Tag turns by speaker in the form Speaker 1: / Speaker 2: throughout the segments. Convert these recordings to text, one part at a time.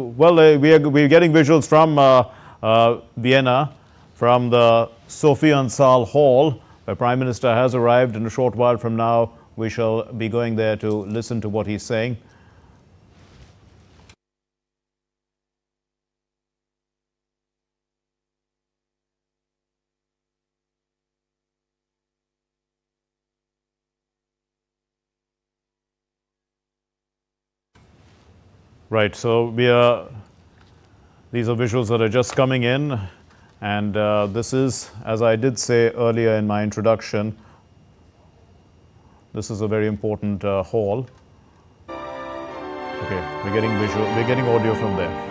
Speaker 1: Well, we're getting visuals from Vienna, from the Sophia Saal Hall, where Prime Minister has arrived. In a short while from now, we shall be going there to listen to what he's saying. Right, so these are visuals that are just coming in, and this is, as I did say earlier in my introduction, this is a very important hall. Okay, we're getting audio from there.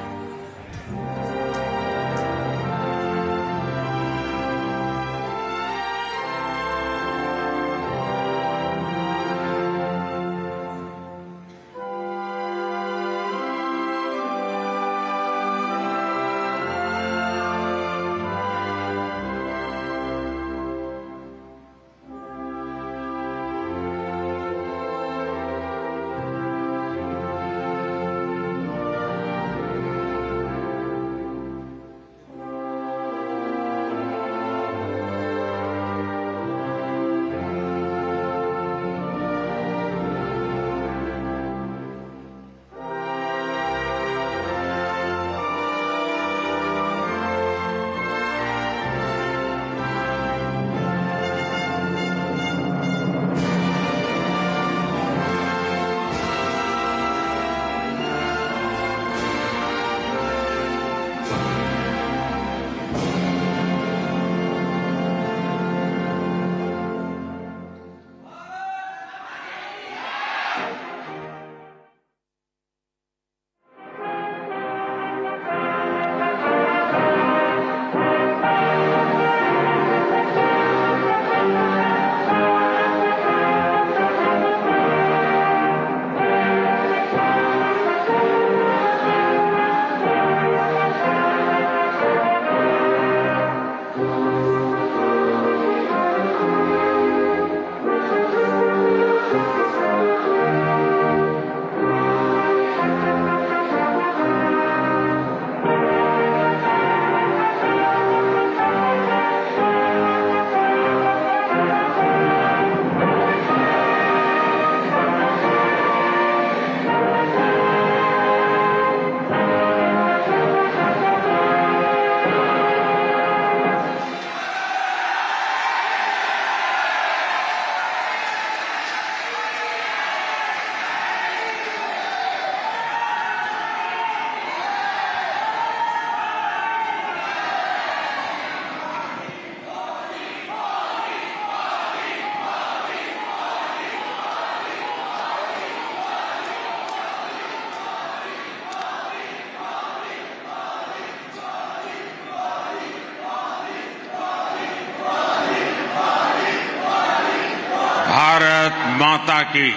Speaker 2: Bharat माता की,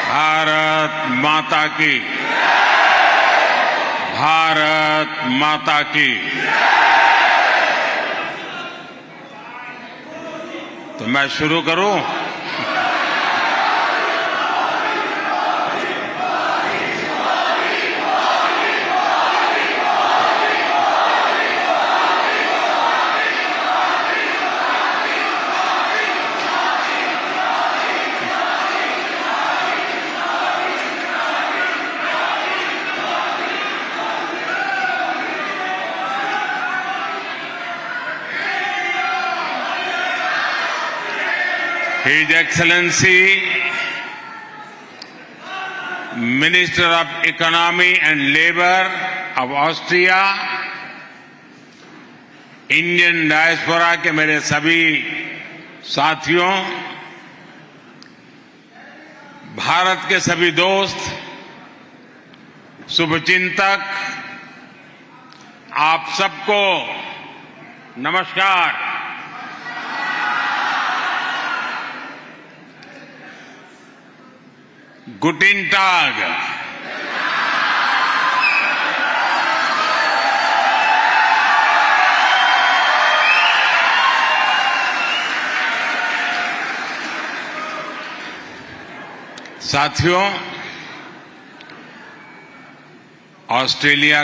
Speaker 2: भारत माता की, भारत माता की। तो मैं शुरू करूं? His Excellency, Minister of Economy and Labour of Austria, Indian diaspora के मेरे सभी साथियों, भारत के सभी दोस्त, शुभचिंतक, आप सबको नमस्कार। गुटिन टाग। साथियों, ऑस्ट्रेलिया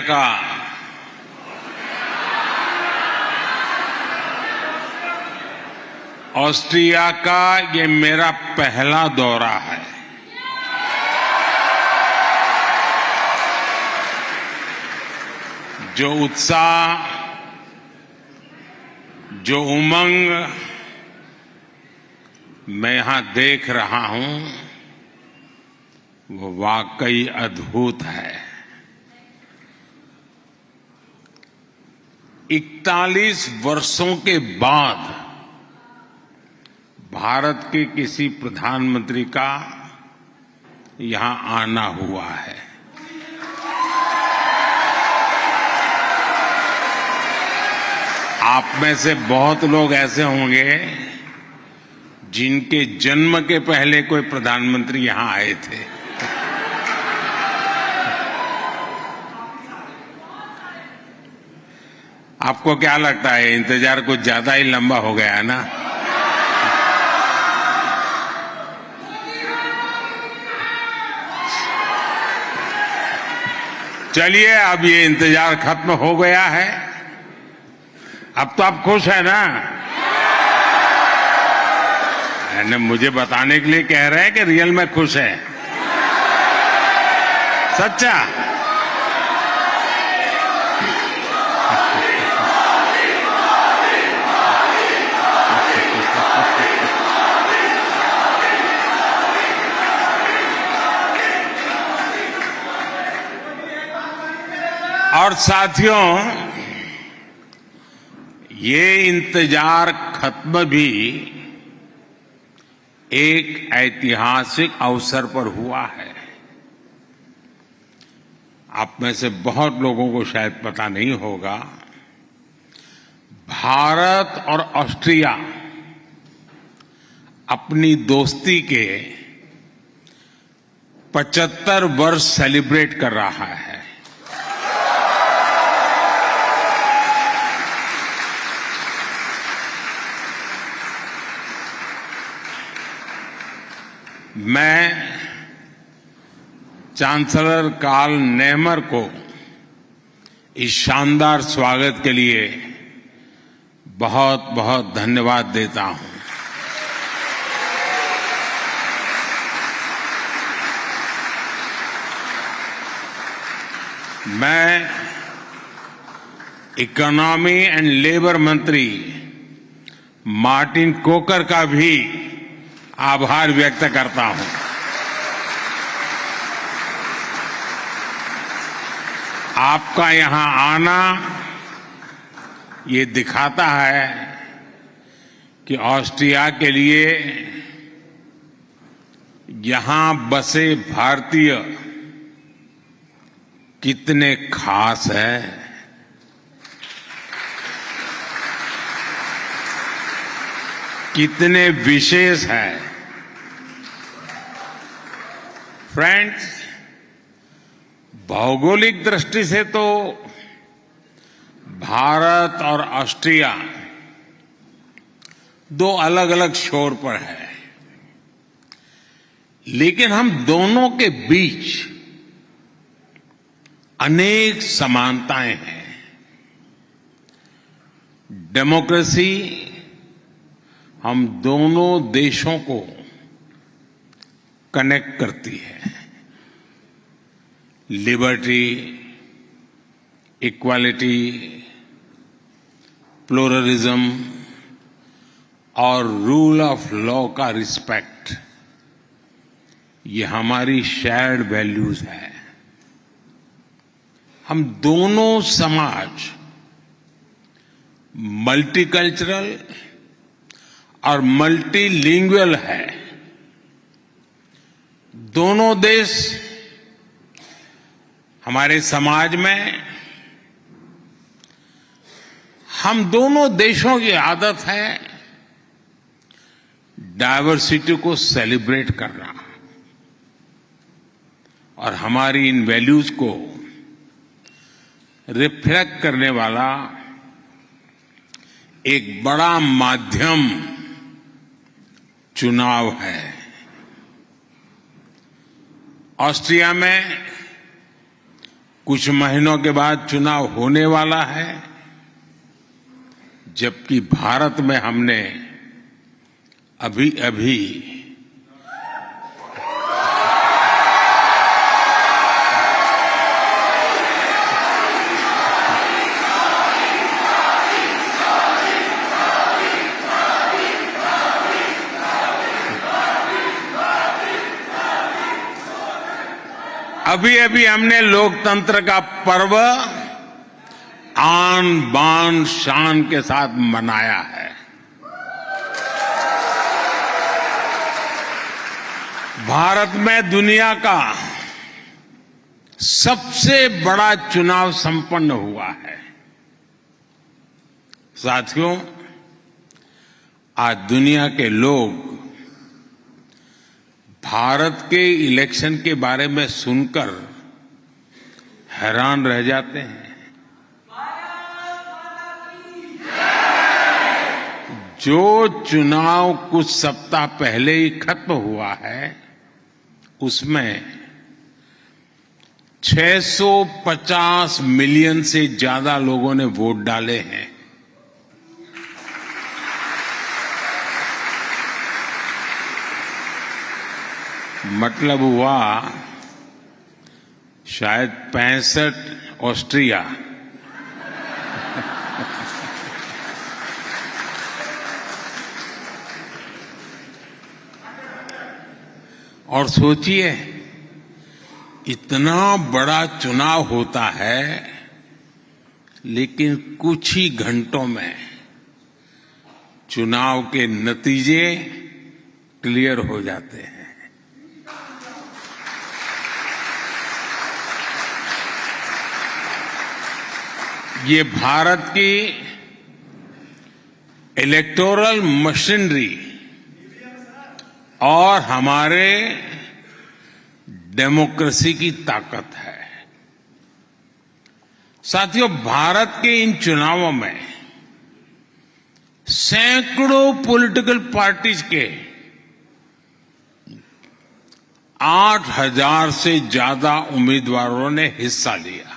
Speaker 2: का ये मेरा पहला दौरा है। जो उत्साह, जो उमंग मैं यहां देख रहा हूं, वो वाकई अद्भुत है। 41 वर्षों के बाद भारत के किसी प्रधानमंत्री का यहां आना हुआ है। आप में से बहुत लोग ऐसे होंगे जिनके जन्म के पहले कोई प्रधानमंत्री यहां आए थे। आपको क्या लगता है, इंतजार कुछ ज्यादा ही लंबा हो गया है ना? चलिए, अब ये इंतजार खत्म हो गया है। अब तो आप खुश है ना? मुझे बताने के लिए कह रहे हैं कि रियल में खुश है? सच्चा? और साथियों, ये इंतजार खत्म भी एक ऐतिहासिक अवसर पर हुआ है। आप में से बहुत लोगों को शायद पता नहीं होगा, भारत और ऑस्ट्रिया अपनी दोस्ती के 75 वर्ष सेलिब्रेट कर रहा है। मैं चांसलर कार्ल नेमर को इस शानदार स्वागत के लिए बहुत बहुत धन्यवाद देता हूं। मैं इकोनॉमी एंड लेबर मंत्री मार्टिन कोकर का भी आभार व्यक्त करता हूं। आपका यहां आना ये दिखाता है कि ऑस्ट्रिया के लिए यहां बसे भारतीय कितने खास हैं। कितने विशेष है। फ्रेंड्स, भौगोलिक दृष्टि से तो भारत और ऑस्ट्रिया दो अलग अलग छोर पर है, लेकिन हम दोनों के बीच अनेक समानताएं हैं। डेमोक्रेसी हम दोनों देशों को कनेक्ट करती है। लिबर्टी, इक्वालिटी, प्लुरलिज्म और रूल ऑफ लॉ का रिस्पेक्ट, ये हमारी शेयर्ड वैल्यूज है। हम दोनों समाज मल्टीकल्चरल और मल्टीलिंगुअल है। दोनों देश, हमारे समाज में हम दोनों देशों की आदत है डायवर्सिटी को सेलिब्रेट करना, और हमारी इन वैल्यूज को रिफ्लेक्ट करने वाला एक बड़ा माध्यम चुनाव है। ऑस्ट्रिया में कुछ महीनों के बाद चुनाव होने वाला है, जबकि भारत में हमने अभी अभी हमने लोकतंत्र का पर्व आन बान शान के साथ मनाया है। भारत में दुनिया का सबसे बड़ा चुनाव संपन्न हुआ है। साथियों, आज दुनिया के लोग भारत के इलेक्शन के बारे में सुनकर हैरान रह जाते हैं। जो चुनाव कुछ सप्ताह पहले ही खत्म हुआ है, उसमें 650 मिलियन से ज्यादा लोगों ने वोट डाले हैं। मतलब हुआ शायद 65 ऑस्ट्रिया। और सोचिए, इतना बड़ा चुनाव होता है, लेकिन कुछ ही घंटों में चुनाव के नतीजे क्लियर हो जाते हैं। ये भारत की इलेक्टोरल मशीनरी और हमारे डेमोक्रेसी की ताकत है। साथियों, भारत के इन चुनावों में सैकड़ों पॉलिटिकल पार्टीज के 8,000 से ज्यादा उम्मीदवारों ने हिस्सा लिया।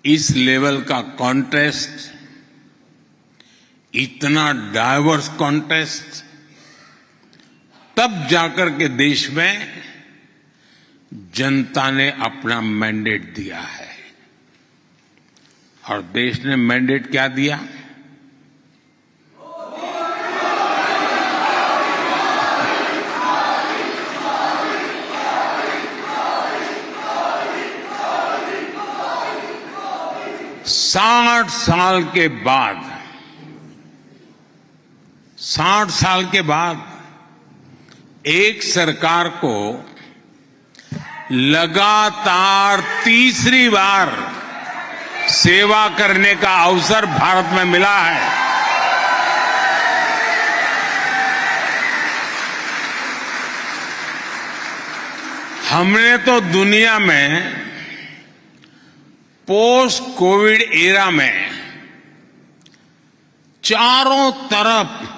Speaker 2: इस लेवल का कॉन्टेस्ट, इतना डाइवर्स कॉन्टेस्ट, तब जाकर के देश में जनता ने अपना मैंडेट दिया है। और देश ने मैंडेट क्या दिया? साठ साल के बाद एक सरकार को लगातार तीसरी बार सेवा करने का अवसर भारत में मिला है। हमने तो दुनिया में पोस्ट कोविड एरा में चारों तरफ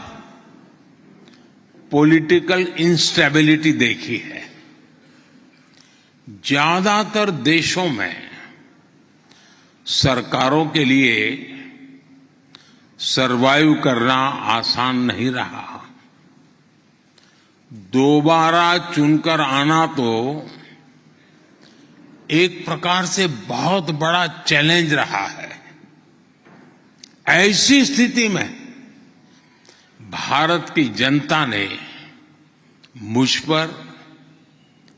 Speaker 2: पॉलिटिकल इंस्टेबिलिटी देखी है। ज्यादातर देशों में सरकारों के लिए सरवाइव करना आसान नहीं रहा। दोबारा चुनकर आना तो एक प्रकार से बहुत बड़ा चैलेंज रहा है। ऐसी स्थिति में भारत की जनता ने मुझ पर,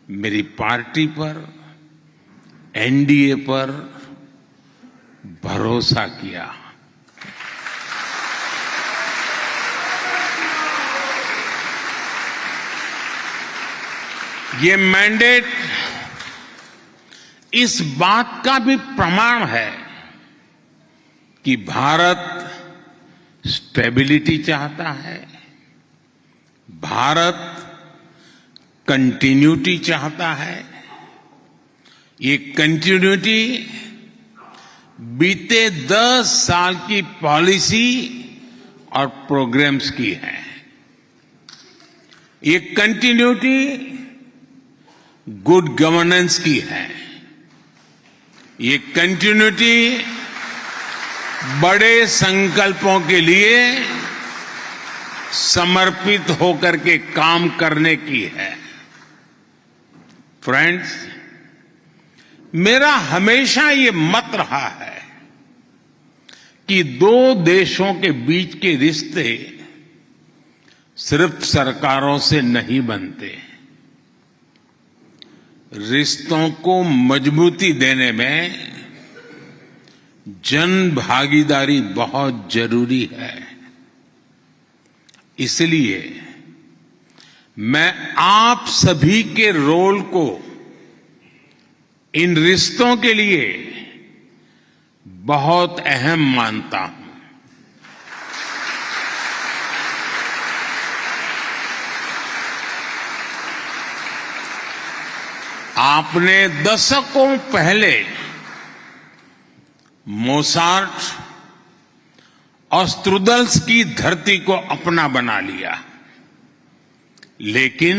Speaker 2: मेरी पार्टी पर, एनडीए पर भरोसा किया। ये मैंडेट इस बात का भी प्रमाण है कि भारत स्टेबिलिटी चाहता है, भारत कंटिन्यूटी चाहता है। ये कंटिन्यूटी बीते 10 साल की पॉलिसी और प्रोग्राम्स की है। ये कंटिन्यूटी गुड गवर्नेंस की है। ये कंटिन्यूटी बड़े संकल्पों के लिए समर्पित होकर के काम करने की है। फ्रेंड्स, मेरा हमेशा ये मत रहा है कि दो देशों के बीच के रिश्ते सिर्फ सरकारों से नहीं बनते। रिश्तों को मजबूती देने में जन भागीदारी बहुत जरूरी है। इसलिए मैं आप सभी के रोल को इन रिश्तों के लिए बहुत अहम मानता हूं। आपने दशकों पहले मोसार्ट और स्ट्रूदल्स की धरती को अपना बना लिया, लेकिन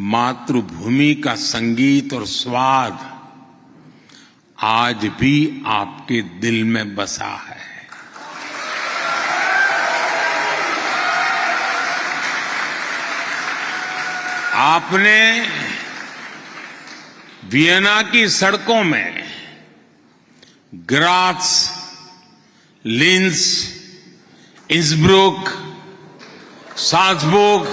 Speaker 2: मातृभूमि का संगीत और स्वाद आज भी आपके दिल में बसा है। आपने वियना की सड़कों में ग्रात्स, लिंस, इंसब्रुक, साल्जबर्ग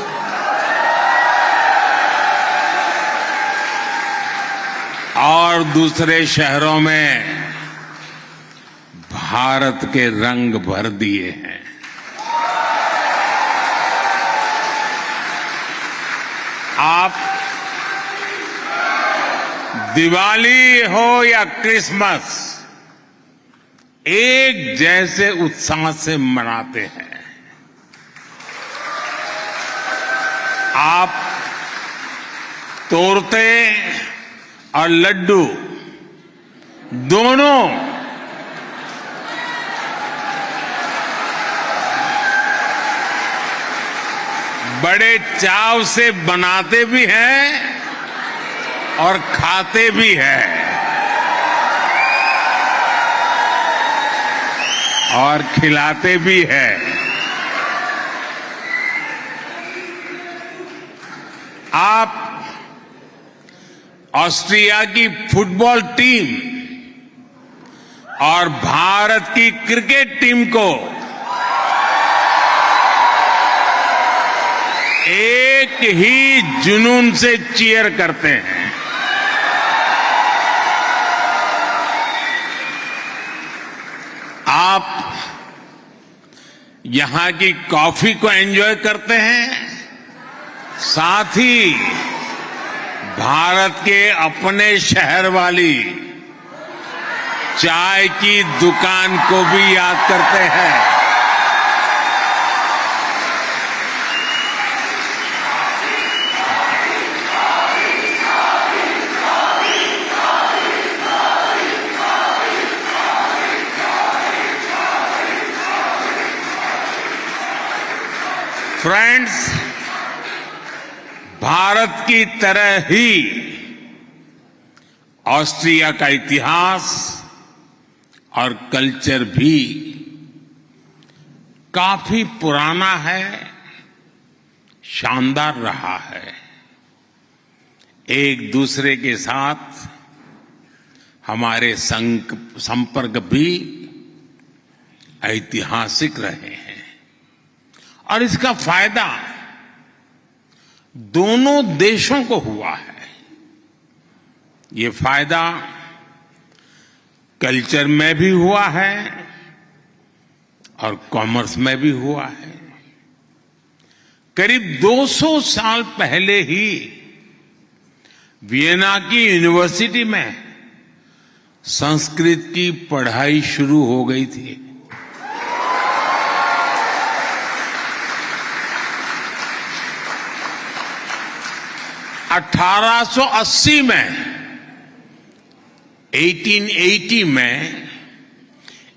Speaker 2: और दूसरे शहरों में भारत के रंग भर दिए हैं। आप दिवाली हो या क्रिसमस एक जैसे उत्साह से मनाते हैं। आप तोरते और लड्डू दोनों बड़े चाव से बनाते भी हैं और खाते भी हैं और खिलाते भी हैं। आप ऑस्ट्रिया की फुटबॉल टीम और भारत की क्रिकेट टीम को एक ही जुनून से चीयर करते हैं। आप यहां की कॉफी को एंजॉय करते हैं, साथ ही भारत के अपने शहर वाली चाय की दुकान को भी याद करते हैं। फ्रेंड्स, भारत की तरह ही ऑस्ट्रिया का इतिहास और कल्चर भी काफी पुराना है, शानदार रहा है। एक दूसरे के साथ हमारे संपर्क भी ऐतिहासिक रहे हैं और इसका फायदा दोनों देशों को हुआ है। ये फायदा कल्चर में भी हुआ है और कॉमर्स में भी हुआ है। करीब 200 साल पहले ही वियना की यूनिवर्सिटी में संस्कृत की पढ़ाई शुरू हो गई थी। (1880 में 1880 में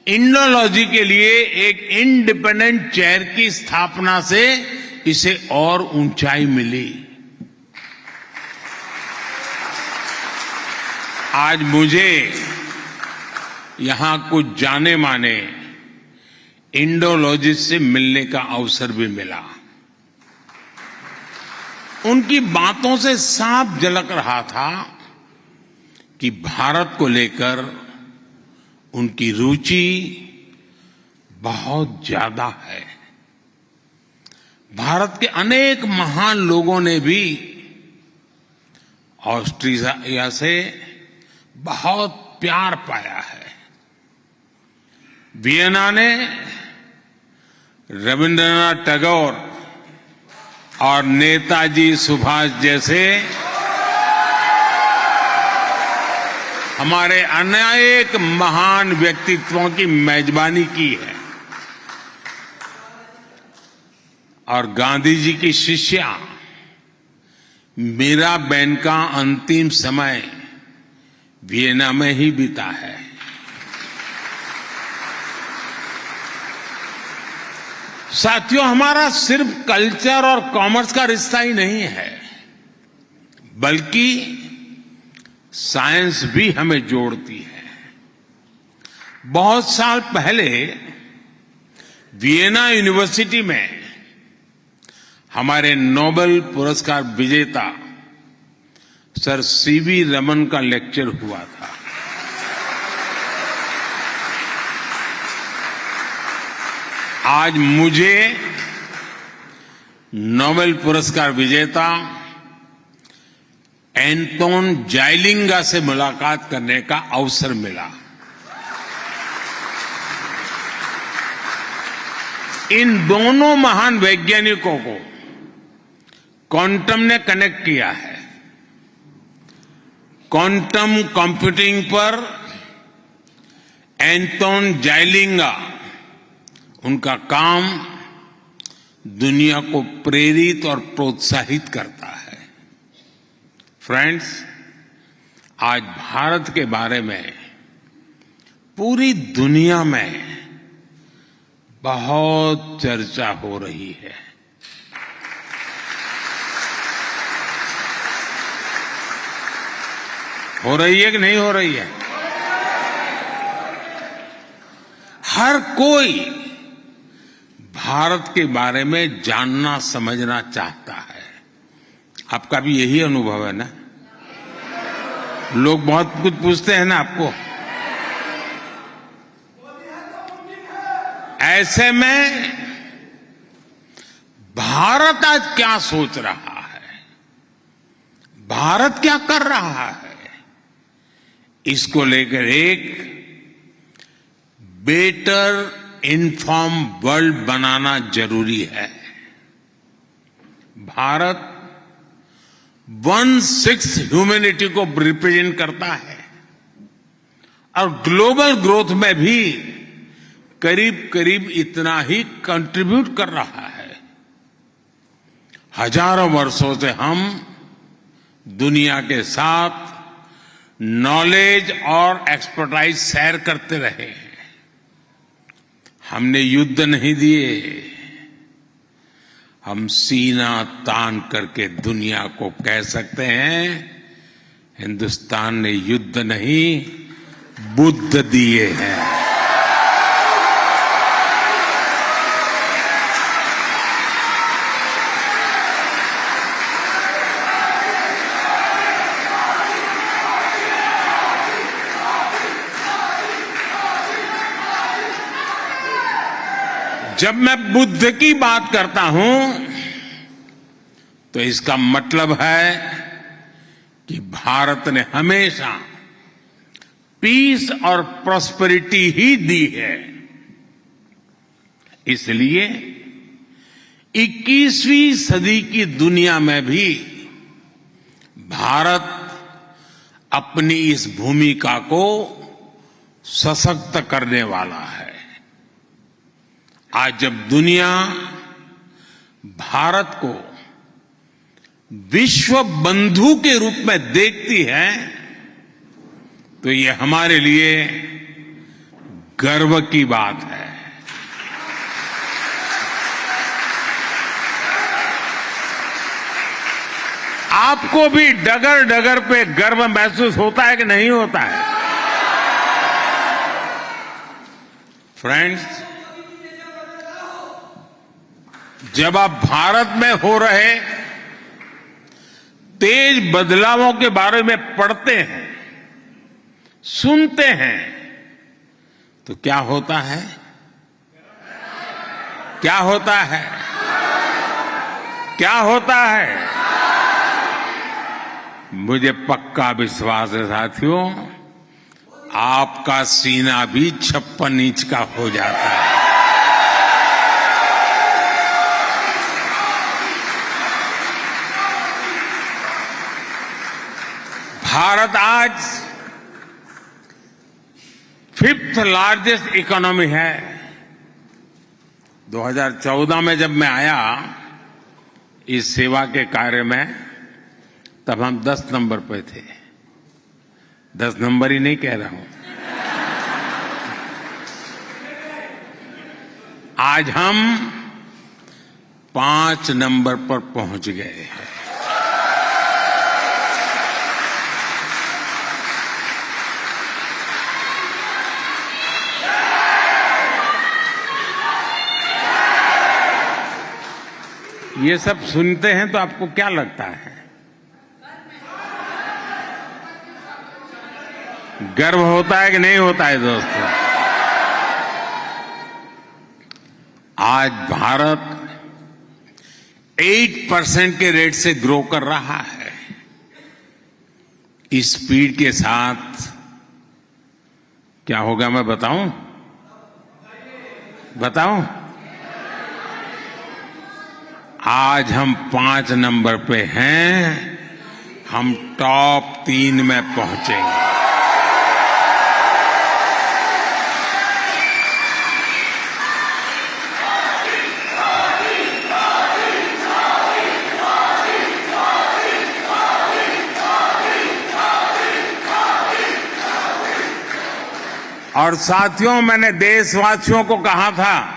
Speaker 2: इंडोलॉजी के लिए एक इंडिपेंडेंट चेयर की स्थापना से इसे और ऊंचाई मिली। आज मुझे यहां कुछ जाने माने इंडोलॉजिस्ट से मिलने का अवसर भी मिला। उनकी बातों से साफ झलक रहा था कि भारत को लेकर उनकी रुचि बहुत ज्यादा है। भारत के अनेक महान लोगों ने भी ऑस्ट्रिया से बहुत प्यार पाया है। वियना ने रविंद्रनाथ टैगोर और नेताजी सुभाष जैसे हमारे अनेक महान व्यक्तित्वों की मेजबानी की है। और गांधी जी की शिष्या मीराबेन का अंतिम समय वियना में ही बीता है। साथियों, हमारा सिर्फ कल्चर और कॉमर्स का रिश्ता ही नहीं है, बल्कि साइंस भी हमें जोड़ती है। बहुत साल पहले वियना यूनिवर्सिटी में हमारे नोबेल पुरस्कार विजेता सर सीवी रमन का लेक्चर हुआ था। आज मुझे नोबेल पुरस्कार विजेता एंटोन जाइलिंगा से मुलाकात करने का अवसर मिला। इन दोनों महान वैज्ञानिकों को क्वांटम ने कनेक्ट किया है। क्वांटम कंप्यूटिंग पर एंटोन जाइलिंगा, उनका काम दुनिया को प्रेरित और प्रोत्साहित करता है। फ्रेंड्स, आज भारत के बारे में पूरी दुनिया में बहुत चर्चा हो रही है। हो रही है कि नहीं हो रही है? हर कोई भारत के बारे में जानना समझना चाहता है। आपका भी यही अनुभव है ना? लोग बहुत कुछ पूछते हैं ना आपको। ऐसे में भारत आज क्या सोच रहा है, भारत क्या कर रहा है, इसको लेकर एक बेटर इन्फॉर्म वर्ल्ड बनाना जरूरी है। भारत 1/6 ह्यूमैनिटी को रिप्रेजेंट करता है और ग्लोबल ग्रोथ में भी करीब करीब इतना ही कंट्रीब्यूट कर रहा है। हजारों वर्षों से हम दुनिया के साथ नॉलेज और एक्सपर्टाइज शेयर करते रहे हैं। हमने युद्ध नहीं दिए, हम सीना तान करके दुनिया को कह सकते हैं, हिंदुस्तान ने युद्ध नहीं बुद्ध दिए हैं। जब मैं बुद्ध की बात करता हूं तो इसका मतलब है कि भारत ने हमेशा पीस और प्रॉस्पेरिटी ही दी है। इसलिए 21वीं सदी की दुनिया में भी भारत अपनी इस भूमिका को सशक्त करने वाला है। आज जब दुनिया भारत को विश्व बंधु के रूप में देखती है तो ये हमारे लिए गर्व की बात है। आपको भी डगर डगर पे गर्व महसूस होता है कि नहीं होता है? फ्रेंड्स, जब आप भारत में हो रहे तेज बदलावों के बारे में पढ़ते हैं, सुनते हैं, तो क्या होता है? क्या होता है? क्या होता है? मुझे पक्का विश्वास है साथियों, आपका सीना भी 56 इंच का हो जाता है। भारत आज 5th लार्जेस्ट इकोनॉमी है। 2014 में जब मैं आया इस सेवा के कार्य में, तब हम 10 नंबर पे थे। 10 नंबर ही नहीं कह रहा हूं, आज हम 5 नंबर पर पहुंच गए हैं। ये सब सुनते हैं तो आपको क्या लगता है? गर्व होता है कि नहीं होता है दोस्तों? आज भारत 8% के रेट से ग्रो कर रहा है। इस स्पीड के साथ क्या होगा मैं बताऊं? बताऊं? आज हम 5 नंबर पे हैं, हम टॉप 3 में पहुंचेंगे। और साथियों, मैंने देशवासियों को कहा था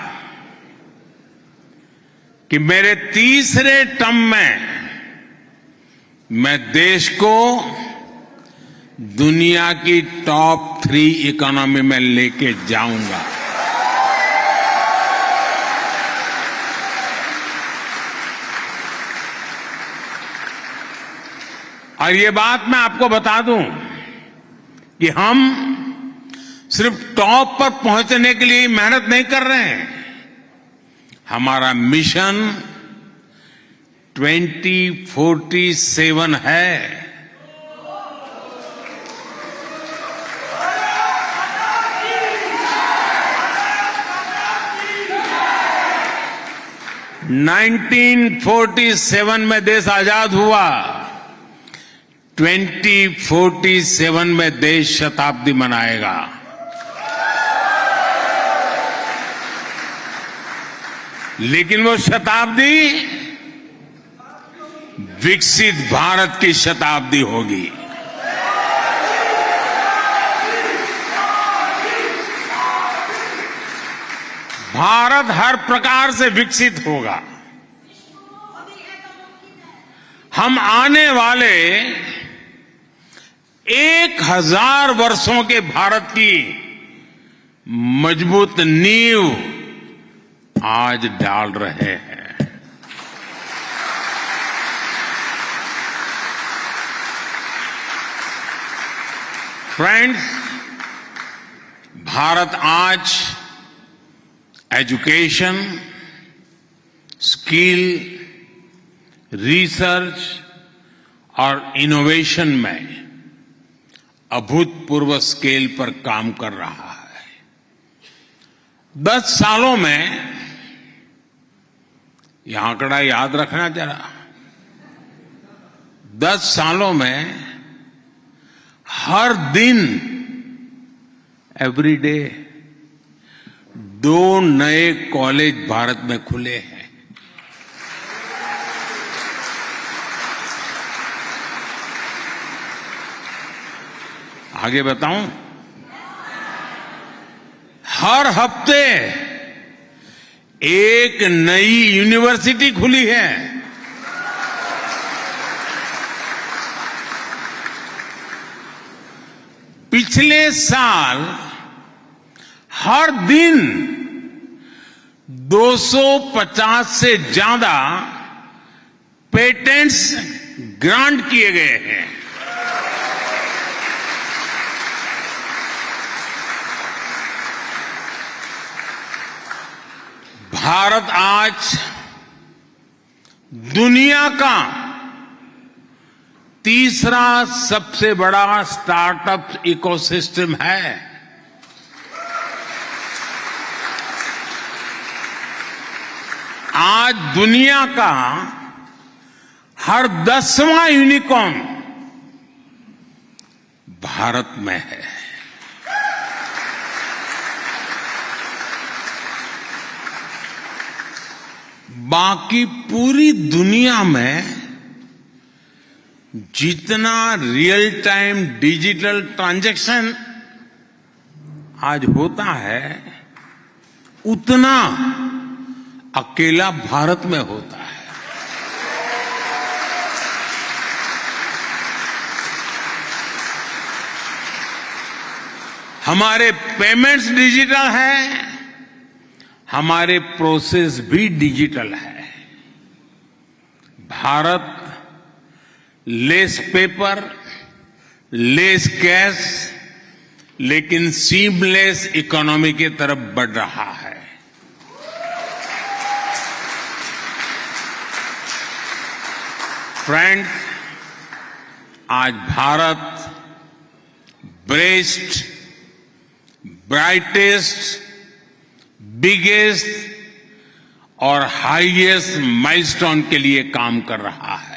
Speaker 2: कि मेरे तीसरे टर्म में मैं देश को दुनिया की टॉप 3 इकोनॉमी में लेके जाऊंगा। और ये बात मैं आपको बता दूं कि हम सिर्फ टॉप पर पहुंचने के लिए मेहनत नहीं कर रहे हैं। हमारा मिशन 2047 है। (1947) में देश आजाद हुआ, 2047 में देश शताब्दी मनाएगा। लेकिन वो शताब्दी विकसित भारत की शताब्दी होगी। भारत हर प्रकार से विकसित होगा। हम आने वाले 1000 वर्षों के भारत की मजबूत नींव आज डाल रहे हैं। फ्रेंड्स, भारत आज एजुकेशन, स्किल, रिसर्च और इनोवेशन में अभूतपूर्व स्केल पर काम कर रहा है। 10 सालों में, यह आंकड़ा याद रखना जरा, 10 सालों में हर दिन, एवरीडे 2 नए कॉलेज भारत में खुले हैं। आगे बताऊं, हर हफ्ते एक नई यूनिवर्सिटी खुली है। पिछले साल हर दिन 250 से ज्यादा पेटेंट्स ग्रांट किए गए हैं। भारत आज दुनिया का तीसरा सबसे बड़ा स्टार्टअप इकोसिस्टम है। आज दुनिया का हर 10वां यूनिकॉर्न भारत में है। बाकी पूरी दुनिया में जितना रियल टाइम डिजिटल ट्रांजैक्शन आज होता है, उतना अकेला भारत में होता है। हमारे पेमेंट्स डिजिटल हैं, हमारे प्रोसेस भी डिजिटल है। Bharat less paper, less cash, लेकिन सीमलेस इकोनॉमी की तरफ बढ़ रहा है। फ्रेंड्स, आज भारत बेस्ट, ब्राइटेस्ट, बिगेस्ट और हाईएस्ट माइलस्टोन के लिए काम कर रहा है।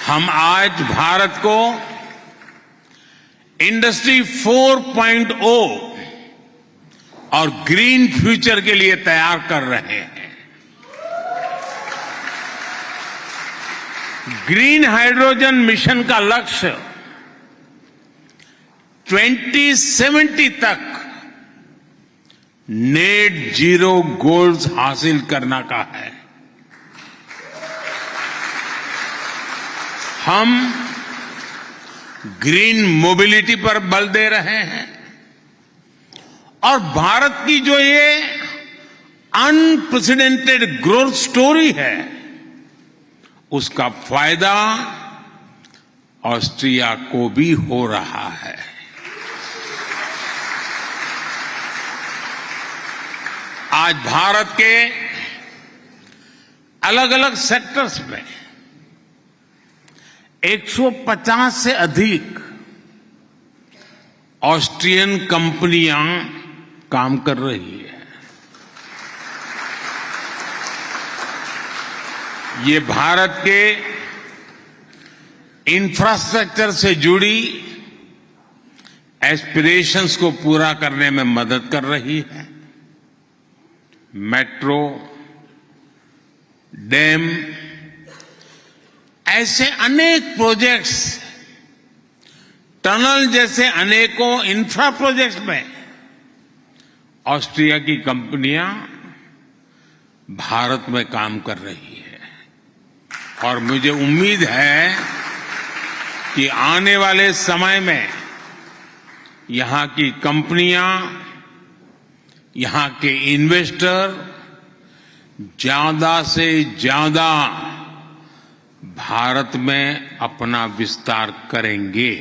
Speaker 2: हम आज भारत को इंडस्ट्री 4.0 और ग्रीन फ्यूचर के लिए तैयार कर रहे हैं। ग्रीन हाइड्रोजन मिशन का लक्ष्य 2070 तक नेट जीरो गोल्स हासिल करना का है। हम ग्रीन मोबिलिटी पर बल दे रहे हैं और भारत की जो ये अनप्रेसिडेंटेड ग्रोथ स्टोरी है, उसका फायदा ऑस्ट्रिया को भी हो रहा है। आज भारत के अलग अलग सेक्टर्स में 150 से अधिक ऑस्ट्रियन कंपनियां काम कर रही है। ये भारत के इंफ्रास्ट्रक्चर से जुड़ी एस्पिरेशंस को पूरा करने में मदद कर रही है। मेट्रो, डैम, ऐसे अनेक प्रोजेक्ट्स, टनल जैसे अनेकों इंफ्रा प्रोजेक्ट्स में ऑस्ट्रिया की कंपनियां भारत में काम कर रही है। और मुझे उम्मीद है कि आने वाले समय में यहां की कंपनियां, यहां के इन्वेस्टर ज्यादा से ज्यादा भारत में अपना विस्तार करेंगे।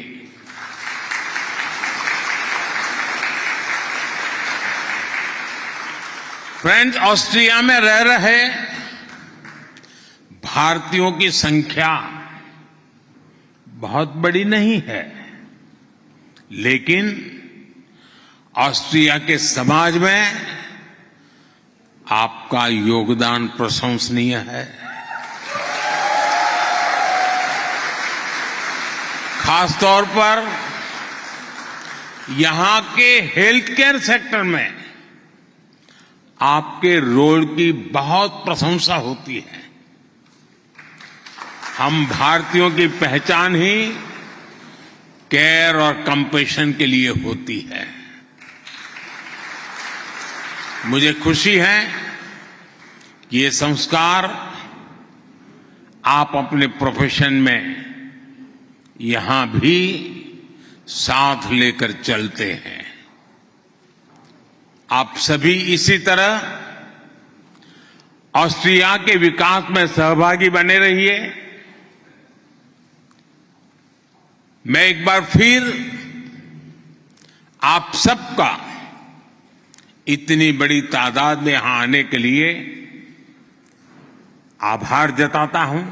Speaker 2: फ्रेंड्स, ऑस्ट्रिया में रह रहे भारतीयों की संख्या बहुत बड़ी नहीं है, लेकिन ऑस्ट्रिया के समाज में आपका योगदान प्रशंसनीय है। खासतौर पर यहां के हेल्थ केयर सेक्टर में आपके रोल की बहुत प्रशंसा होती है। हम भारतीयों की पहचान ही केयर और कंपैशन के लिए होती है। मुझे खुशी है कि ये संस्कार आप अपने प्रोफेशन में यहां भी साथ लेकर चलते हैं। आप सभी इसी तरह ऑस्ट्रिया के विकास में सहभागी बने रहिए। मैं एक बार फिर आप सबका इतनी बड़ी तादाद में यहां आने के लिए आभार जताता हूं।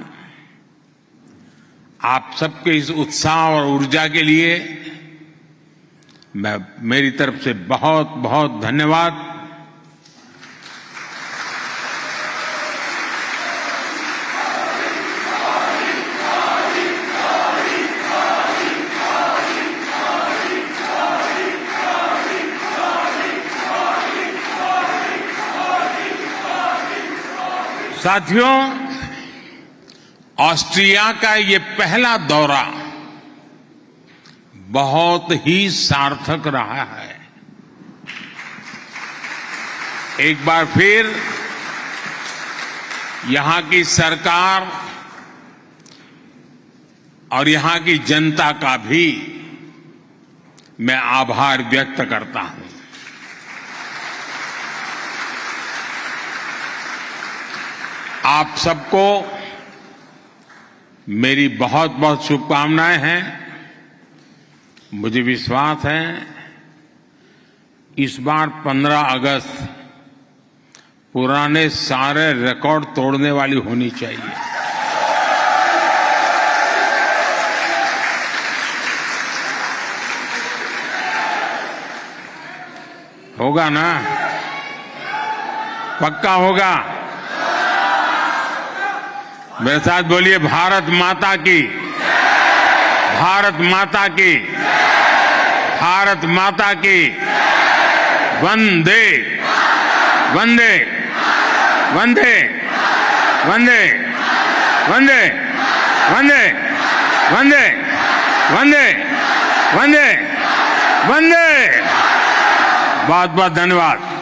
Speaker 2: आप सबके इस उत्साह और ऊर्जा के लिए मेरी तरफ से बहुत बहुत धन्यवाद। साथियों, ऑस्ट्रिया का ये पहला दौरा बहुत ही सार्थक रहा है। एक बार फिर यहां की सरकार और यहां की जनता का भी मैं आभार व्यक्त करता हूं। आप सबको मेरी बहुत बहुत शुभकामनाएं हैं। मुझे विश्वास है इस बार 15 अगस्त पुराने सारे रिकॉर्ड तोड़ने वाली होनी चाहिए। होगा ना? पक्का होगा? मेरे साथ बोलिए, भारत माता की, भारत माता की, भारत माता की, वंदे वंदे वंदे वंदे वंदे वंदे वंदे वंदे वंदे वंदे। बहुत बहुत धन्यवाद।